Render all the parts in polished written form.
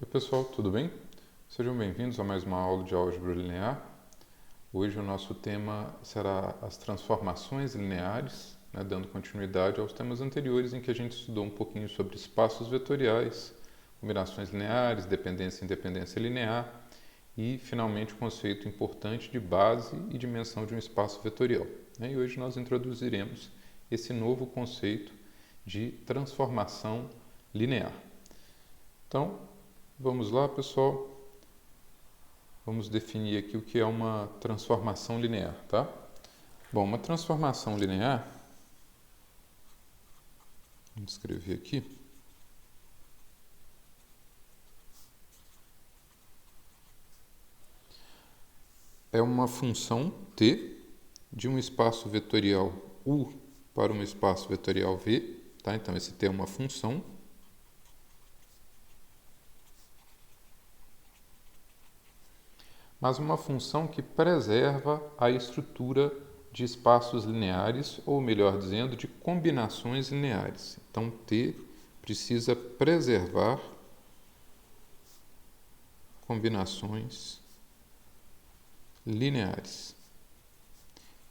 Oi pessoal, tudo bem? Sejam bem-vindos a mais uma aula de álgebra linear. Hoje o nosso tema será as transformações lineares, dando continuidade aos temas anteriores em que a gente estudou um pouquinho sobre espaços vetoriais, combinações lineares, dependência e independência linear e, finalmente, o conceito importante de base e dimensão de um espaço vetorial. E hoje nós introduziremos esse novo conceito de transformação linear. Então, vamos lá, pessoal. Vamos definir aqui o que é uma transformação linear, tá? Bom, uma transformação linear, vamos escrever aqui, é uma função t de um espaço vetorial u para um espaço vetorial v, tá? Então, esse t é uma função. Mas uma função que preserva a estrutura de espaços lineares, ou melhor dizendo, de combinações lineares. Então, T precisa preservar combinações lineares.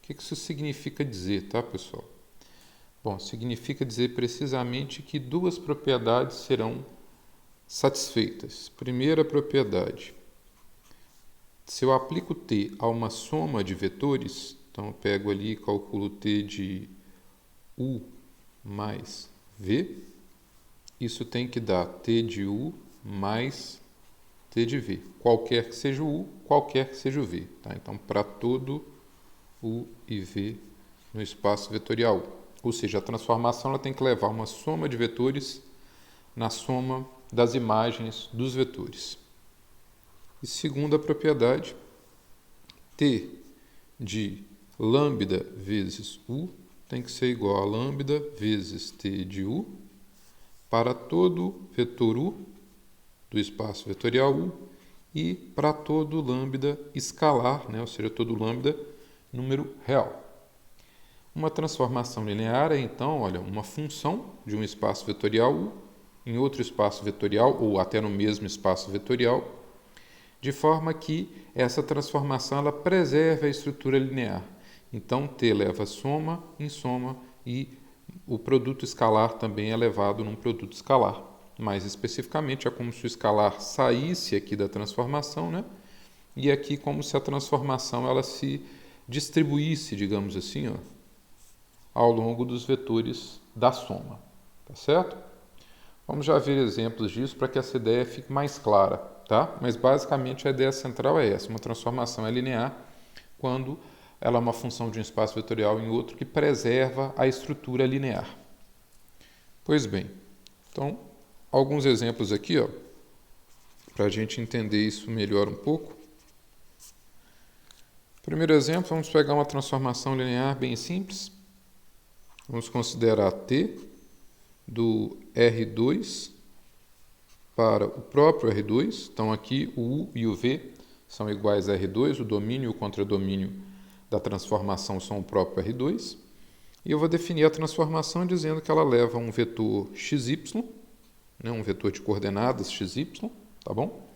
O que isso significa dizer, tá, pessoal? Bom, significa dizer precisamente que duas propriedades serão satisfeitas. Primeira propriedade: se eu aplico t a uma soma de vetores, então eu pego ali e calculo t de u mais v, isso tem que dar t de u mais t de v, qualquer que seja o u, qualquer que seja o v. Tá? Então, para todo u e v no espaço vetorial U. Ou seja, a transformação ela tem que levar uma soma de vetores na soma das imagens dos vetores. E segunda propriedade, t de lambda vezes u tem que ser igual a lambda vezes t de u para todo vetor u do espaço vetorial U e para todo lambda escalar, ou seja, todo lambda número real. Uma transformação linear é, então, uma função de um espaço vetorial U em outro espaço vetorial ou até no mesmo espaço vetorial, de forma que essa transformação ela preserva a estrutura linear. Então, T leva soma em soma e o produto escalar também é levado num produto escalar. Mais especificamente, é como se o escalar saísse aqui da transformação, e aqui como se a transformação ela se distribuísse, digamos assim, ao longo dos vetores da soma. Tá certo? Vamos já ver exemplos disso para que essa ideia fique mais clara, tá? Mas basicamente a ideia central é essa: uma transformação é linear quando ela é uma função de um espaço vetorial em outro que preserva a estrutura linear. Pois bem, então, alguns exemplos aqui, para a gente entender isso melhor um pouco. Primeiro exemplo, vamos pegar uma transformação linear bem simples. Vamos considerar T do R2 para o próprio R2. Então, aqui o U e o V são iguais a R2, o domínio e o contradomínio da transformação são o próprio R2. E eu vou definir a transformação dizendo que ela leva um vetor xy, um vetor de coordenadas xy, tá bom?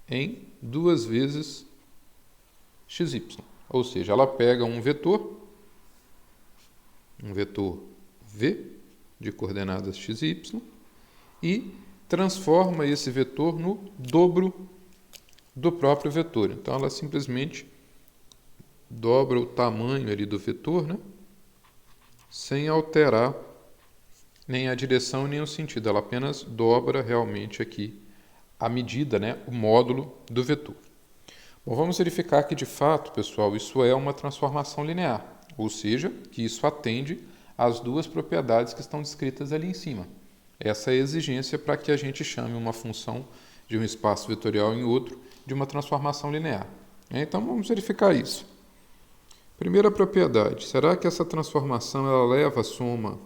Em duas vezes xy. Ou seja, ela pega um vetor V de coordenadas xy e transforma esse vetor no dobro do próprio vetor. Então, ela simplesmente dobra o tamanho ali do vetor, sem alterar nem a direção nem o sentido. Ela apenas dobra realmente aqui a medida, o módulo do vetor. Bom, vamos verificar que, de fato, pessoal, isso é uma transformação linear, ou seja, que isso atende às duas propriedades que estão descritas ali em cima. Essa é a exigência para que a gente chame uma função de um espaço vetorial em outro de uma transformação linear. Então, vamos verificar isso. Primeira propriedade, será que essa transformação ela leva a soma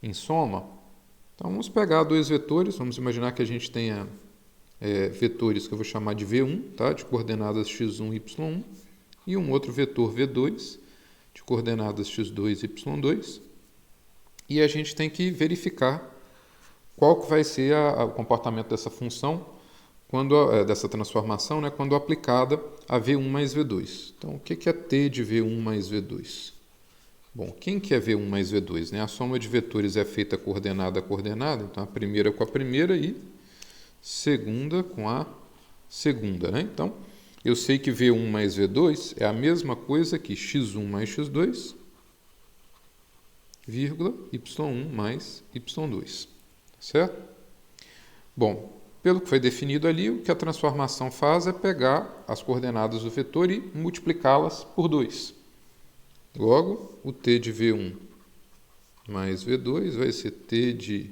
em soma? Então, vamos pegar dois vetores, vamos imaginar que a gente tenha vetores que eu vou chamar de V1, tá? De coordenadas x1 e y1, e um outro vetor V2, de coordenadas x2 e y2, e a gente tem que verificar qual que vai ser o comportamento dessa função dessa transformação, né, quando aplicada a V1 mais V2. Então, o que é T de V1 mais V2? Bom, quem que é V1 mais V2? Né? A soma de vetores é feita coordenada a coordenada, então a primeira com a primeira e segunda com a segunda. Né? Então, eu sei que V1 mais V2 é a mesma coisa que x1 mais x2, vírgula, y1 mais y2. Certo? Bom, pelo que foi definido ali, o que a transformação faz é pegar as coordenadas do vetor e multiplicá-las por 2. Logo, o t de V1 mais V2 vai ser t de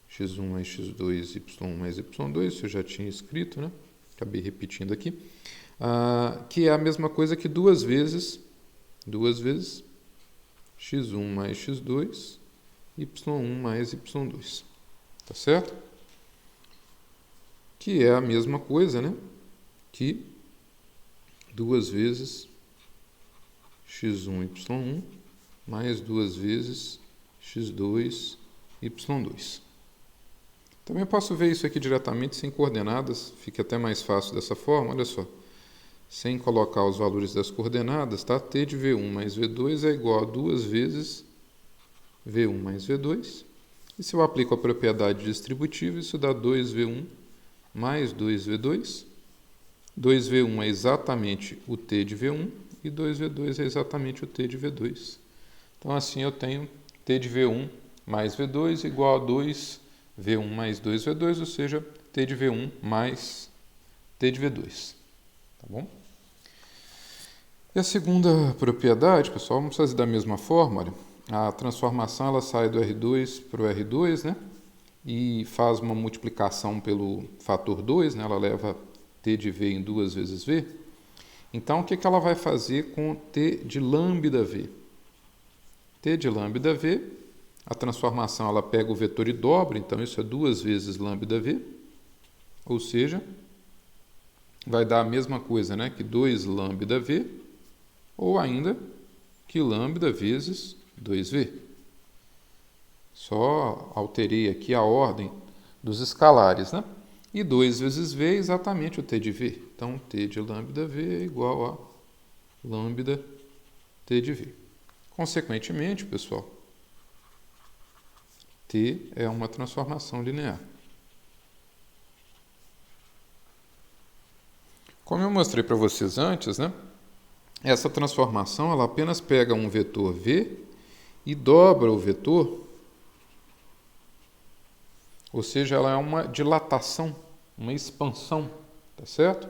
x1 mais x2, y1 mais y2, isso eu já tinha escrito, né? Acabei repetindo aqui. Que é a mesma coisa que duas vezes x1 mais x2, y1 mais y2. Tá certo? Que é a mesma coisa, né? Que duas vezes x1, y1, mais duas vezes x2, y2. Também posso ver isso aqui diretamente sem coordenadas, fica até mais fácil dessa forma, olha só. Sem colocar os valores das coordenadas, tá? T de V1 mais V2 é igual a duas vezes V1 mais V2. E se eu aplico a propriedade distributiva, isso dá 2V1 mais 2V2. 2V1 é exatamente o T de V1 e 2V2 é exatamente o T de V2. Então, assim, eu tenho T de V1 mais V2 igual a 2V1 mais 2V2, ou seja, T de V1 mais T de V2. Tá bom? E a segunda propriedade, pessoal, vamos fazer da mesma forma. Olha, a transformação ela sai do R2 para o R2, né? E faz uma multiplicação pelo fator 2, né? Ela leva T de V em 2 vezes V. Então, o que ela vai fazer com T de lambda V? T de lambda V, a transformação ela pega o vetor e dobra, então isso é 2 vezes lambda V, ou seja, vai dar a mesma coisa, né, que 2 lambda V, ou ainda que lambda vezes 2V. Só alterei aqui a ordem dos escalares, né? E 2 vezes V é exatamente o T de V. Então, T de lambda V é igual a lambda T de V. Consequentemente, pessoal, T é uma transformação linear. Como eu mostrei para vocês antes, né? Essa transformação ela apenas pega um vetor V e dobra o vetor, ou seja, ela é uma dilatação, uma expansão, tá certo?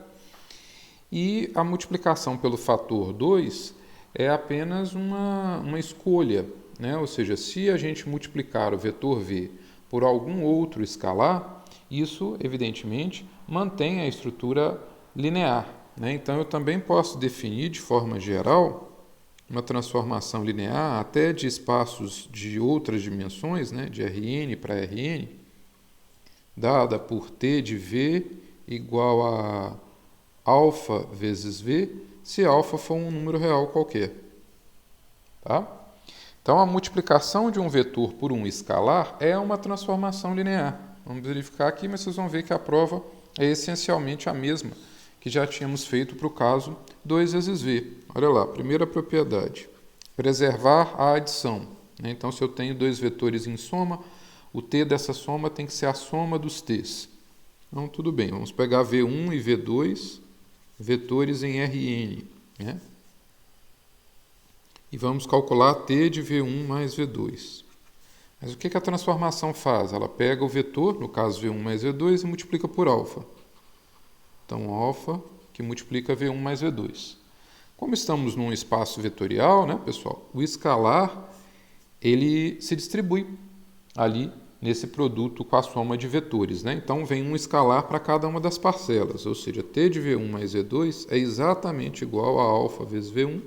E a multiplicação pelo fator 2 é apenas uma escolha, né? Ou seja, se a gente multiplicar o vetor V por algum outro escalar, isso, evidentemente, mantém a estrutura linear, né? Então, eu também posso definir, de forma geral, uma transformação linear até de espaços de outras dimensões, né? De Rn para Rn, dada por T de V igual a alfa vezes V, se alfa for um número real qualquer. Tá? Então, a multiplicação de um vetor por um escalar é uma transformação linear. Vamos verificar aqui, mas vocês vão ver que a prova é essencialmente a mesma que já tínhamos feito para o caso 2 vezes V. Olha lá, primeira propriedade, preservar a adição. Então, se eu tenho dois vetores em soma, o T dessa soma tem que ser a soma dos T's. Então, tudo bem, vamos pegar V1 e V2, vetores em Rn, né? E vamos calcular T de V1 mais V2. Mas o que a transformação faz? Ela pega o vetor, no caso V1 mais V2, e multiplica por alfa. Então, alfa que multiplica V1 mais V2. Como estamos num espaço vetorial, né, pessoal? O escalar ele se distribui ali nesse produto com a soma de vetores, né? Então, vem um escalar para cada uma das parcelas, ou seja, T de V1 mais V2 é exatamente igual a alfa vezes V1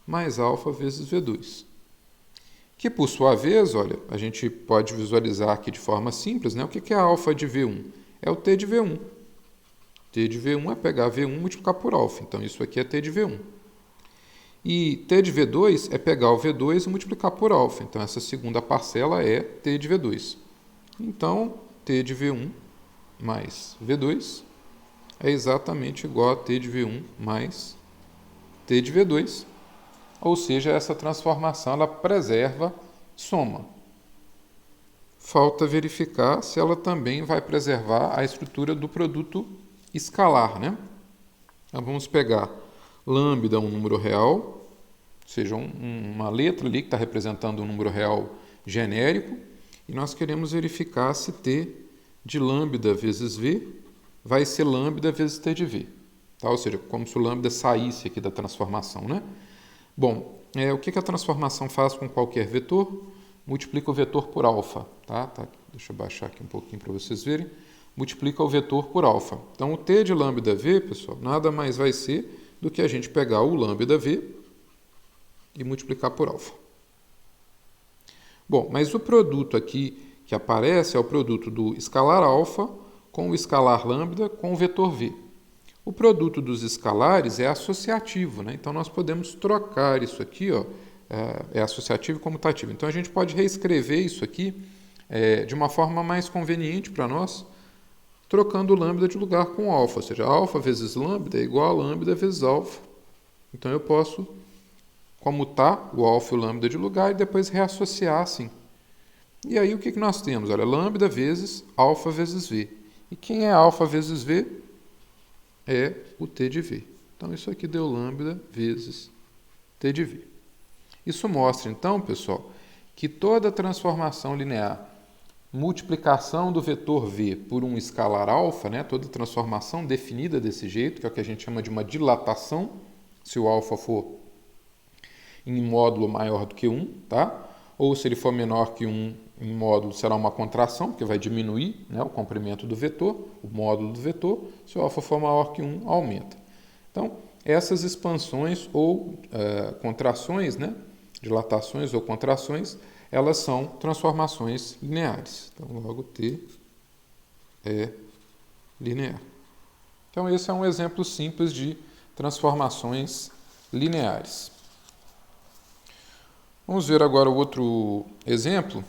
mais alfa vezes V2. Que, por sua vez, olha, a gente pode visualizar aqui de forma simples, né? O que é a alfa de V1? É o T de V1. T de V1 é pegar V1 e multiplicar por alfa. Então, isso aqui é T de V1. E T de V2 é pegar o V2 e multiplicar por alfa. Então, essa segunda parcela é T de V2. Então, T de V1 mais V2 é exatamente igual a T de V1 mais T de V2. Ou seja, essa transformação ela preserva soma. Falta verificar se ela também vai preservar a estrutura do produto escalar, né? Então, vamos pegar lambda, um número real, ou seja, uma letra ali que está representando um número real genérico, e nós queremos verificar se T de lambda vezes V vai ser lambda vezes T de V. Tá? Ou seja, como se o lambda saísse aqui da transformação, né? Bom, o que a transformação faz com qualquer vetor? Multiplica o vetor por alfa. Tá? Deixa eu baixar aqui um pouquinho para vocês verem. Multiplica o vetor por alfa. Então, o T de lambda V, pessoal, nada mais vai ser do que a gente pegar o lambda V e multiplicar por alfa. Bom, mas o produto aqui que aparece é o produto do escalar alfa com o escalar lambda com o vetor V. O produto dos escalares é associativo, né? Então, nós podemos trocar isso aqui, ó, é associativo e comutativo. Então, a gente pode reescrever isso aqui de uma forma mais conveniente para nós, trocando o lambda de lugar com alfa, ou seja, alfa vezes lambda é igual a lambda vezes alfa. Então, eu posso comutar o alfa e o lambda de lugar e depois reassociar assim. E aí, o que nós temos? Olha, lambda vezes alfa vezes V. E quem é alfa vezes V? É o T de V. Então, isso aqui deu lambda vezes T de V. Isso mostra, então, pessoal, que toda transformação linear, multiplicação do vetor V por um escalar alfa, né, toda transformação definida desse jeito, que é o que a gente chama de uma dilatação, se o alfa for em módulo maior do que 1, tá? Ou se ele for menor que 1 em módulo, será uma contração, porque vai diminuir, né, o comprimento do vetor, o módulo do vetor. Se o alfa for maior que 1, aumenta. Então, essas expansões ou contrações, né, dilatações ou contrações, elas são transformações lineares. Então, logo T é linear. Então, esse é um exemplo simples de transformações lineares. Vamos ver agora o outro exemplo.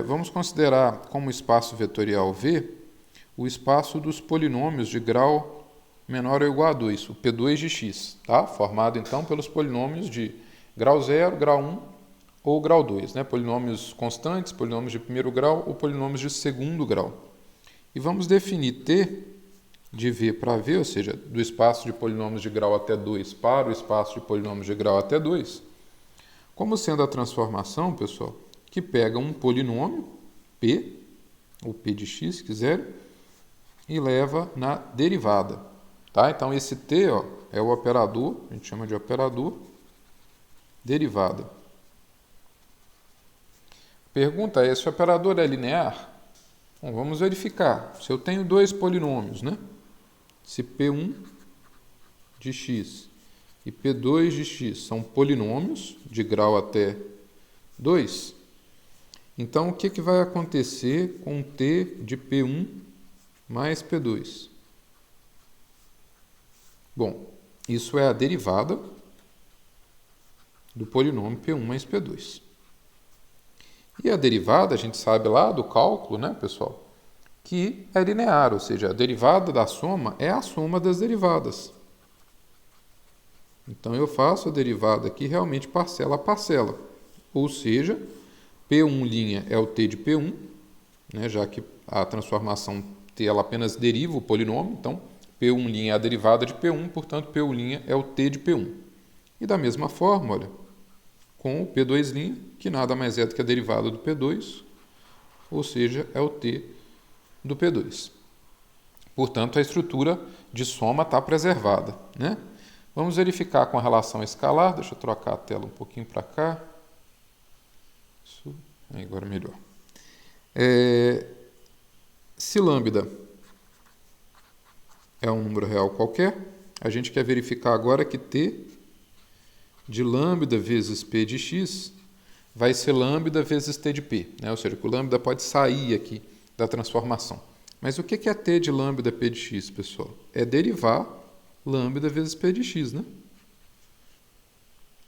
Vamos considerar como espaço vetorial V o espaço dos polinômios de grau menor ou igual a 2, o P2 de x, tá? Formado então pelos polinômios de grau 0, grau 1 ou grau 2, né? Polinômios constantes, polinômios de primeiro grau ou polinômios de segundo grau. E vamos definir T de V para V, ou seja, do espaço de polinômios de grau até 2 para o espaço de polinômios de grau até 2, como sendo a transformação, pessoal, que pega um polinômio, P, ou P de x, se quiser, e leva na derivada. Tá? Então, esse T ó, é o operador, a gente chama de operador derivada. Pergunta é, esse operador é linear? Bom, vamos verificar. Se eu tenho dois polinômios, né? Se P1 de x e P2 de x são polinômios de grau até 2, então o que vai acontecer com T de P1 mais P2? Bom, isso é a derivada do polinômio P1 mais P2. E a derivada, a gente sabe lá do cálculo, né, pessoal, que é linear, ou seja, a derivada da soma é a soma das derivadas. Então, eu faço a derivada aqui realmente parcela a parcela. Ou seja, P1' é o T de P1, né, já que a transformação T ela apenas deriva o polinômio, então P1' é a derivada de P1, portanto, P1' é o T de P1. E da mesma forma, olha, com o P2', que nada mais é do que a derivada do P2, ou seja, é o T do P2. Portanto, a estrutura de soma está preservada, né? Vamos verificar com a relação escalar. Deixa eu trocar a tela um pouquinho para cá. Isso, agora melhor. Se lambda é um número real qualquer, a gente quer verificar agora que T de lambda vezes P de x vai ser lambda vezes T de P, né? Ou seja, que o lambda pode sair aqui da transformação. Mas o que é T de lambda P de x, pessoal? É derivar lambda vezes P de x, né?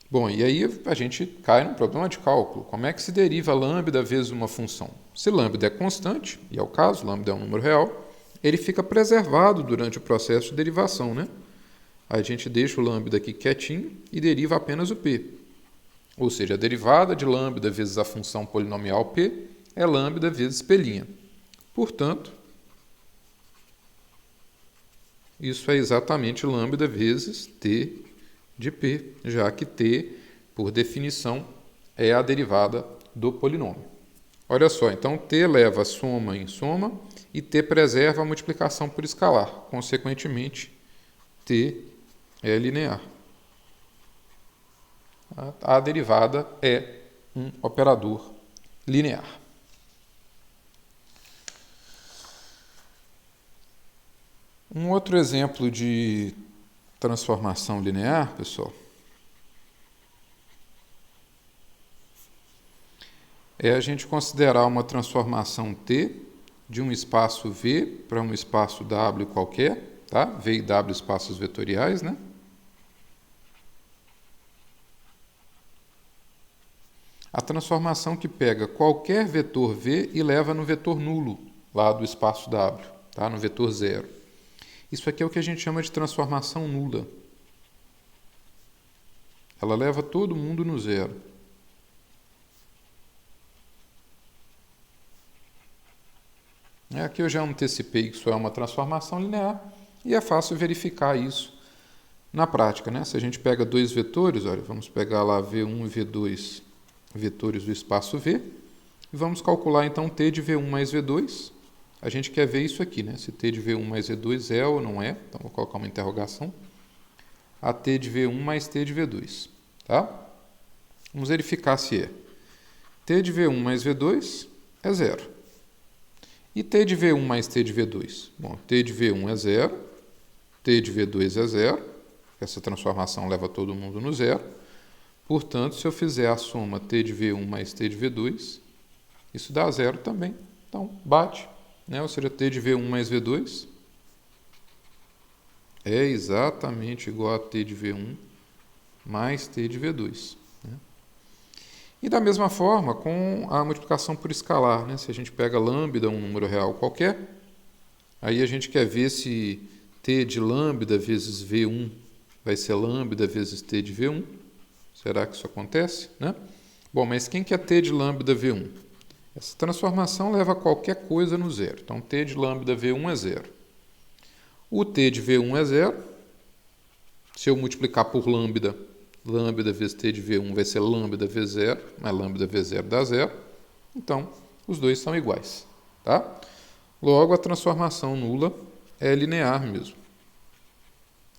Bom, e aí a gente cai num problema de cálculo. Como é que se deriva lambda vezes uma função? Se lambda é constante, e é o caso, lambda é um número real, ele fica preservado durante o processo de derivação, né? A gente deixa o lambda aqui quietinho e deriva apenas o p. Ou seja, a derivada de lambda vezes a função polinomial p é lambda vezes p'. Portanto, isso é exatamente lambda vezes t de p, já que t, por definição, é a derivada do polinômio. Olha só, então t leva a soma em soma e t preserva a multiplicação por escalar. Consequentemente, t é linear. A derivada é um operador linear. Um outro exemplo de transformação linear, pessoal, é a gente considerar uma transformação T de um espaço V para um espaço W qualquer, tá? V e W espaços vetoriais, né? A transformação que pega qualquer vetor V e leva no vetor nulo, lá do espaço W, tá? No vetor zero. Isso aqui é o que a gente chama de transformação nula. Ela leva todo mundo no zero. Aqui eu já antecipei que isso é uma transformação linear e é fácil verificar isso na prática, né? Se a gente pega dois vetores, olha, vamos pegar lá V1 e V2, vetores do espaço V, e vamos calcular então T de V1 mais V2. A gente quer ver isso aqui, né? Se T de V1 mais V2 é ou não é. Então, vou colocar uma interrogação. A T de V1 mais T de V2. Tá? Vamos verificar se é. T de V1 mais V2 é zero. E T de V1 mais T de V2? Bom, T de V1 é zero. T de V2 é zero. Essa transformação leva todo mundo no zero. Portanto, se eu fizer a soma T de V1 mais T de V2, isso dá zero também. Então, bate. Né? Ou seja, T de V1 mais V2 é exatamente igual a T de V1 mais T de V2. Né? E da mesma forma, com a multiplicação por escalar, né? Se a gente pega lambda, um número real qualquer, aí a gente quer ver se T de lambda vezes V1 vai ser lambda vezes T de V1. Será que isso acontece? Né? Bom, mas quem que é T de lambda V1? Essa transformação leva qualquer coisa no zero. Então, T de lambda V1 é zero. O T de V1 é zero. Se eu multiplicar por lambda, lambda vezes T de V1 vai ser lambda vezes zero. Mas lambda vezes zero dá zero. Então, os dois são iguais. Tá? Logo, a transformação nula é linear mesmo.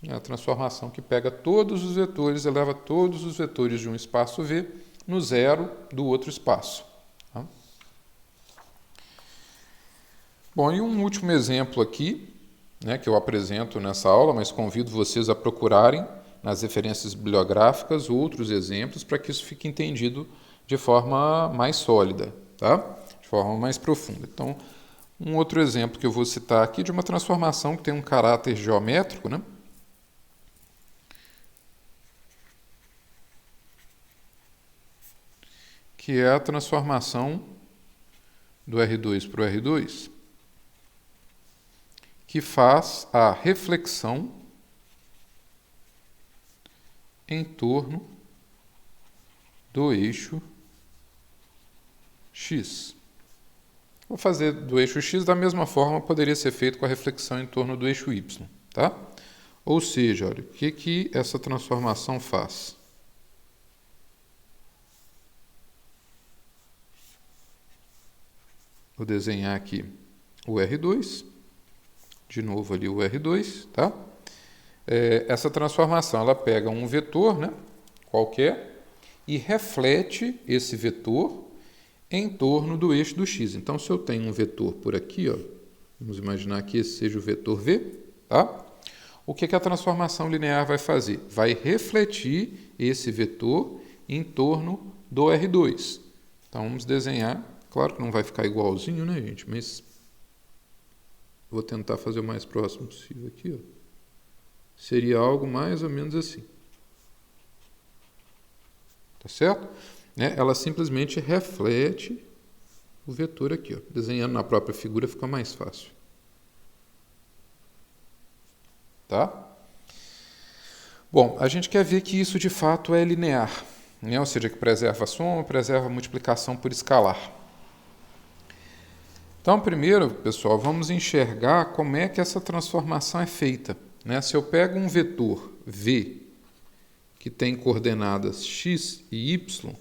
É a transformação que pega todos os vetores e leva todos os vetores de um espaço V no zero do outro espaço. Tá? Bom, e um último exemplo aqui, né, que eu apresento nessa aula, mas convido vocês a procurarem nas referências bibliográficas outros exemplos para que isso fique entendido de forma mais sólida, tá? De forma mais profunda. Então, um outro exemplo que eu vou citar aqui de uma transformação que tem um caráter geométrico, né? Que é a transformação do R2 para o R2, que faz a reflexão em torno do eixo x. Vou fazer do eixo x da mesma forma poderia ser feito com a reflexão em torno do eixo y, tá? Ou seja, olha, o que essa transformação faz? Vou desenhar aqui o R2, de novo ali o R2, tá? Essa transformação, ela pega um vetor, né, qualquer, e reflete esse vetor em torno do eixo do x. Então, se eu tenho um vetor por aqui, ó, vamos imaginar que esse seja o vetor V, tá? O que a transformação linear vai fazer? Vai refletir esse vetor em torno do R2. Então, vamos desenhar. Claro que não vai ficar igualzinho, né, gente? Mas vou tentar fazer o mais próximo possível aqui, ó. Seria algo mais ou menos assim. tá certo? Né? Ela simplesmente reflete o vetor aqui. Ó. Desenhando na própria figura fica mais fácil. Tá? Bom, a gente quer ver que isso de fato é linear, né? Ou seja, que preserva a soma, preserva a multiplicação por escalar. Então, primeiro, pessoal, vamos enxergar como é que essa transformação é feita. Né? Se eu pego um vetor V, que tem coordenadas x e y,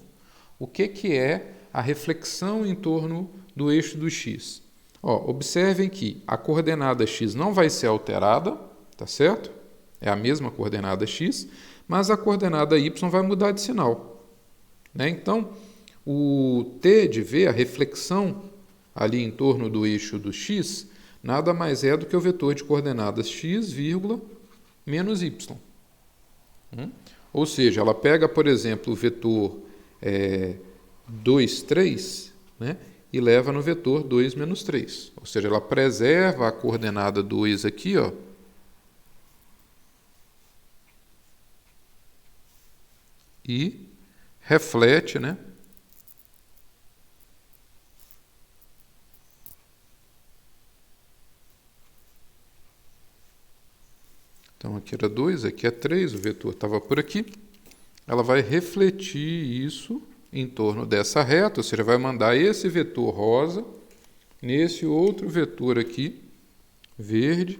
o que é a reflexão em torno do eixo do x? Ó, observem que a coordenada x não vai ser alterada, tá certo? É a mesma coordenada x, mas a coordenada y vai mudar de sinal. Né? Então, o t de v, a reflexão ali em torno do eixo do x, nada mais é do que o vetor de coordenadas x, menos y. Ou seja, ela pega, por exemplo, o vetor 2, 3, né, e leva no vetor 2 menos 3. Ou seja, ela preserva a coordenada 2 aqui, ó, e reflete, né, então aqui era 2, aqui é 3, o vetor estava por aqui. Ela vai refletir isso em torno dessa reta, ou seja, vai mandar esse vetor rosa nesse outro vetor aqui, verde,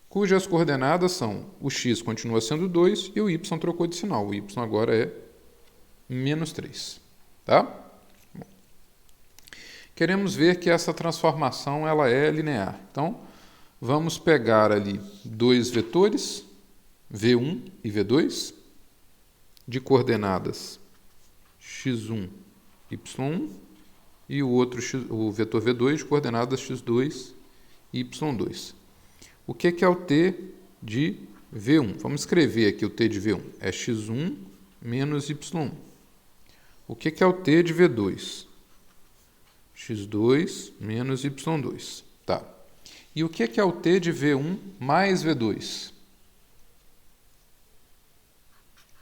cujas coordenadas são o x continua sendo 2 e o y trocou de sinal. O y agora é menos 3. Tá? Bom. Queremos ver que essa transformação ela é linear. Então, vamos pegar ali dois vetores, V1 e V2, de coordenadas x1, y1, e o outro, o vetor V2, de coordenadas x2 e y2. O que é o t de V1? Vamos escrever aqui o t de V1. É x1 menos y1. O que é o t de V2? x2 menos y2. Tá. E o que é o t de V1 mais V2?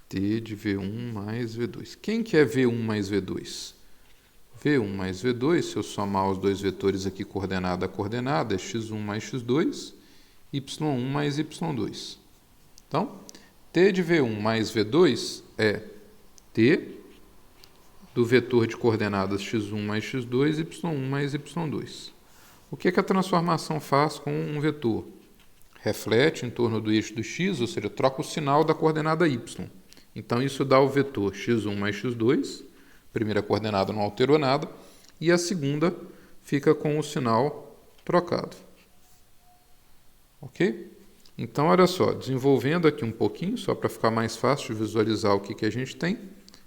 T de V1 mais V2. Quem que é V1 mais V2? V1 mais V2, se eu somar os dois vetores aqui coordenada a coordenada, é x1 mais x2, y1 mais y2. Então, t de V1 mais V2 é t do vetor de coordenadas x1 mais x2, y1 mais y2. O que a transformação faz com um vetor? Reflete em torno do eixo do x, ou seja, troca o sinal da coordenada y. Então, isso dá o vetor x1 mais x2, primeira coordenada não alterou nada, e a segunda fica com o sinal trocado. Ok? Então, olha só, desenvolvendo aqui um pouquinho, só para ficar mais fácil de visualizar o que a gente tem,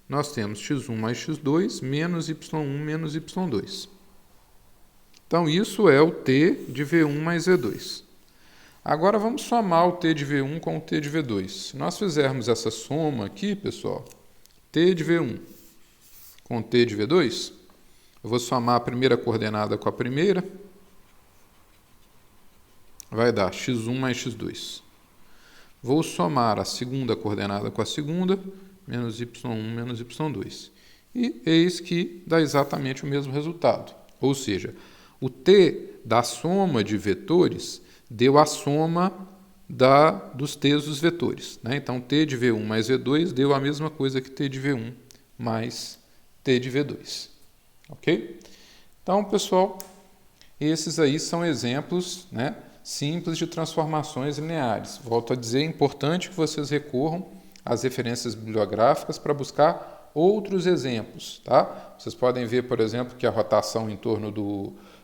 nós temos x1 mais x2 menos y1 menos y2. Então, isso é o t de V1 mais V2. Agora, vamos somar o t de V1 com o t de V2. Se nós fizermos essa soma aqui, pessoal, t de V1 com t de V2, eu vou somar a primeira coordenada com a primeira, vai dar x1 mais x2. Vou somar a segunda coordenada com a segunda, menos y1 menos y2. E eis que dá exatamente o mesmo resultado. Ou seja, o t da soma de vetores deu a soma dos t's dos vetores. Né? Então, t de V1 mais V2 deu a mesma coisa que t de V1 mais t de V2. Ok? Então, pessoal, esses aí são exemplos, né, simples de transformações lineares. Volto a dizer, é importante que vocês recorram às referências bibliográficas para buscar outros exemplos. Tá? Vocês podem ver, por exemplo, que a rotação em torno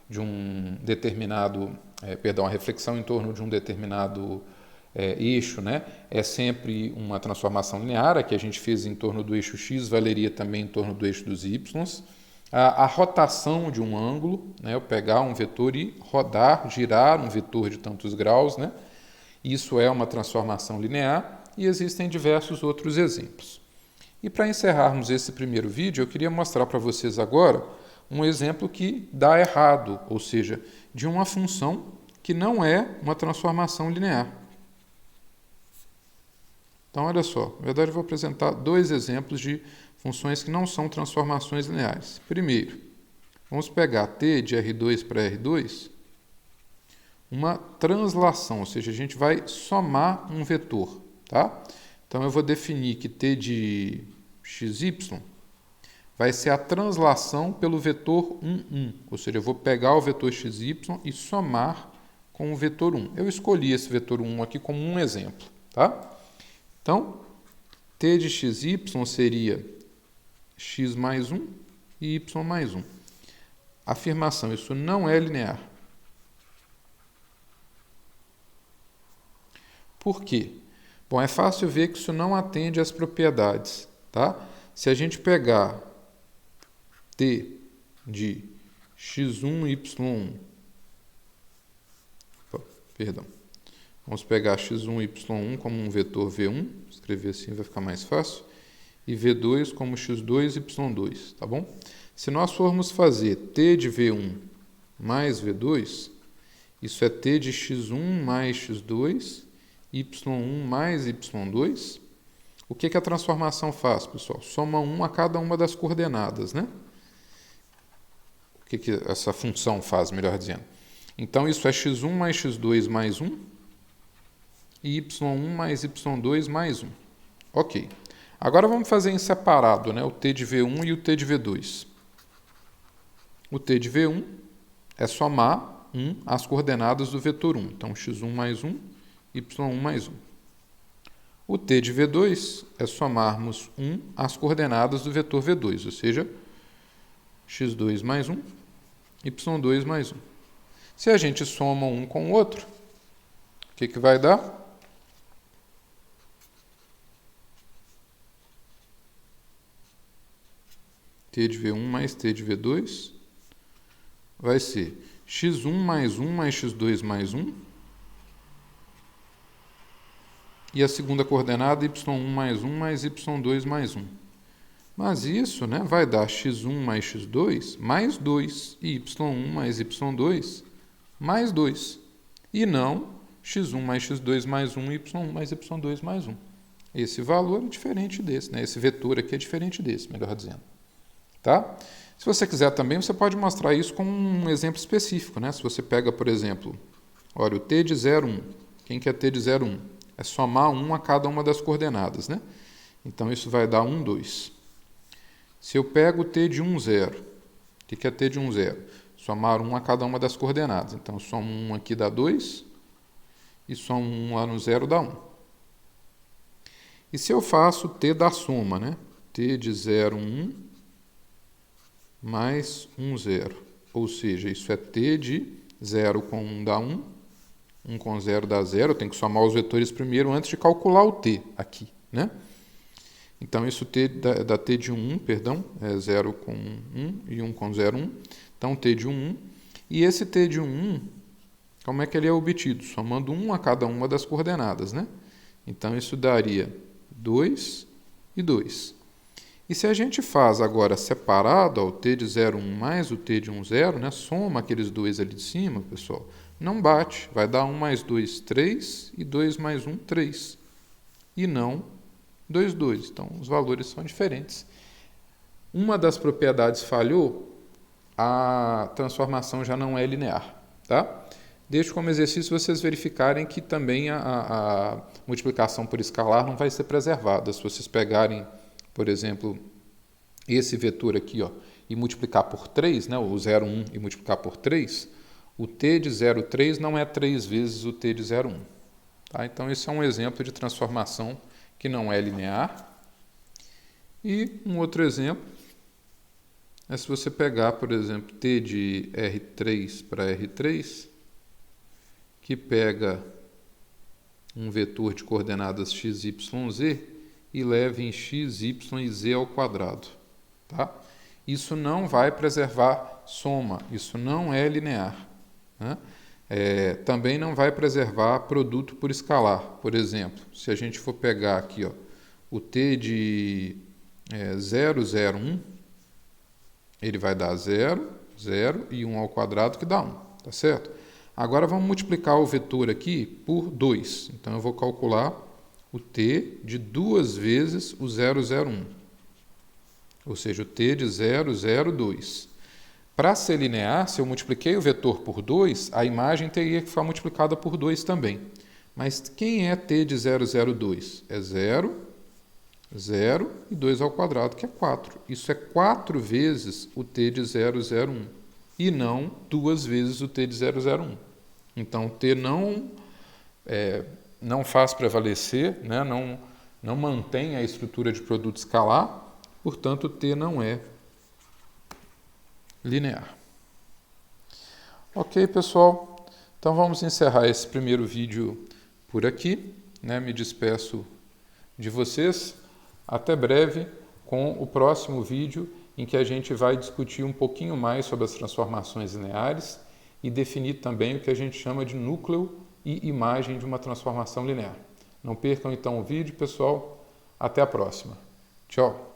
de um determinado, a reflexão em torno de um determinado eixo, né, é sempre uma transformação linear. A que a gente fez em torno do eixo x valeria também em torno do eixo dos y. A rotação de um ângulo, né, eu pegar um vetor e rodar, girar um vetor de tantos graus, né, isso é uma transformação linear, e existem diversos outros exemplos. E para encerrarmos esse primeiro vídeo, eu queria mostrar para vocês agora um exemplo que dá errado, ou seja, de uma função que não é uma transformação linear. Então, olha só, na verdade eu vou apresentar dois exemplos de funções que não são transformações lineares. Primeiro, vamos pegar t de R2 para R2, uma translação, ou seja, a gente vai somar um vetor, tá? Então, eu vou definir que t de xy vai ser a translação pelo vetor 1, 1. Ou seja, eu vou pegar o vetor xy e somar com o vetor 1. Eu escolhi esse vetor 1 aqui como um exemplo, tá? Então, t de xy seria x mais 1 e y mais 1. Afirmação, isso não é linear. Por quê? Bom, é fácil ver que isso não atende às propriedades, tá? Se a gente pegar t de x1, y1, perdão, vamos pegar x1, y1 como um vetor v1, escrever assim vai ficar mais fácil, e v2 como x2, y2, tá bom? Se nós formos fazer t de v1 mais v2, isso é t de x1 mais x2, y1 mais y2. O que a transformação faz, pessoal? Soma 1 a cada uma das coordenadas, né? O que essa função faz, melhor dizendo? Então, isso é x1 mais x2 mais 1 e y1 mais y2 mais 1. Ok. Agora vamos fazer em separado, né? O t de v1 e o t de v2. O t de v1 é somar 1 às coordenadas do vetor 1. Então, x1 mais 1, y1 mais 1. O t de v2 é somarmos 1 às coordenadas do vetor v2, ou seja, x2 mais 1, y2 mais 1. Se a gente soma um com o outro, o que vai dar? T de v1 mais t de v2 vai ser x1 mais 1 mais x2 mais 1. E a segunda coordenada, y1 mais 1 mais y2 mais 1. Mas isso, né, vai dar x1 mais x2 mais 2 e y1 mais y2 mais 2. E não x1 mais x2 mais 1 e y1 mais y2 mais 1. Esse valor é diferente desse, né? Esse vetor aqui é diferente desse, melhor dizendo. Tá? Se você quiser também, você pode mostrar isso com um exemplo específico, né? Se você pega, por exemplo, olha, o t de 0, 1. Quem que é t de 0, 1? É somar 1 a cada uma das coordenadas, né? Então, isso vai dar 1, 2. Se eu pego o t de 1, 0, o que é t de 1, 0? Somar 1 a cada uma das coordenadas. Então, somo 1 aqui dá 2, e somo 1 lá no 0 dá 1. E se eu faço t da soma, né? T de 0, 1, mais 1, 0. Ou seja, isso é t de 0 com 1 dá 1, 1 com 0 dá 0. Eu tenho que somar os vetores primeiro antes de calcular o t aqui, né? Então, isso dá t de 1, perdão, é 0 com 1 e 1 com 0, 1. Então, t de 1. E esse t de 1, como é que ele é obtido? Somando 1 a cada uma das coordenadas, né? Então, isso daria 2 e 2. E se a gente faz agora separado, ó, o t de 0, 1 mais o t de 1, 0, né? Soma aqueles dois ali de cima, pessoal, não bate. Vai dar 1 mais 2, 3, e 2 mais 1, 3. E não 2, 2. Então, os valores são diferentes. Uma das propriedades falhou, a transformação já não é linear, tá? Deixo como exercício vocês verificarem que também a multiplicação por escalar não vai ser preservada. Se vocês pegarem, por exemplo, esse vetor aqui, ó, e multiplicar por 3, né, o 0, 1 e multiplicar por 3, o t de 0, 3 não é 3 vezes o t de 0, 1. Tá? Então, esse é um exemplo de transformação que não é linear. E um outro exemplo é se você pegar, por exemplo, t de R3 para R3, que pega um vetor de coordenadas x, y, z e leva em x, y e z ao quadrado. Tá? Isso não vai preservar soma, isso não é linear. Né? Também não vai preservar produto por escalar. Por exemplo, se a gente for pegar aqui, ó, o t de 0, 0, 1, ele vai dar 0, 0 e 1 ao quadrado, que dá 1. Tá certo? Agora vamos multiplicar o vetor aqui por 2. Então, eu vou calcular o t de 2 vezes o 0,01. Ou seja, o t de 0,02. Para ser linear, se eu multipliquei o vetor por 2, a imagem teria que ficar multiplicada por 2 também. Mas quem é t de 0,02? É 0, 0 e 2 ao quadrado, que é 4. Isso é 4 vezes o t de 0,01 e não 2 vezes o t de 0,01. Então, t não faz prevalecer, né? não mantém a estrutura de produto escalar, portanto, t não é linear. Ok, pessoal? Então, vamos encerrar esse primeiro vídeo por aqui, né? Me despeço de vocês. Até breve com o próximo vídeo em que a gente vai discutir um pouquinho mais sobre as transformações lineares e definir também o que a gente chama de núcleo e imagem de uma transformação linear. Não percam então o vídeo, pessoal. Até a próxima. Tchau!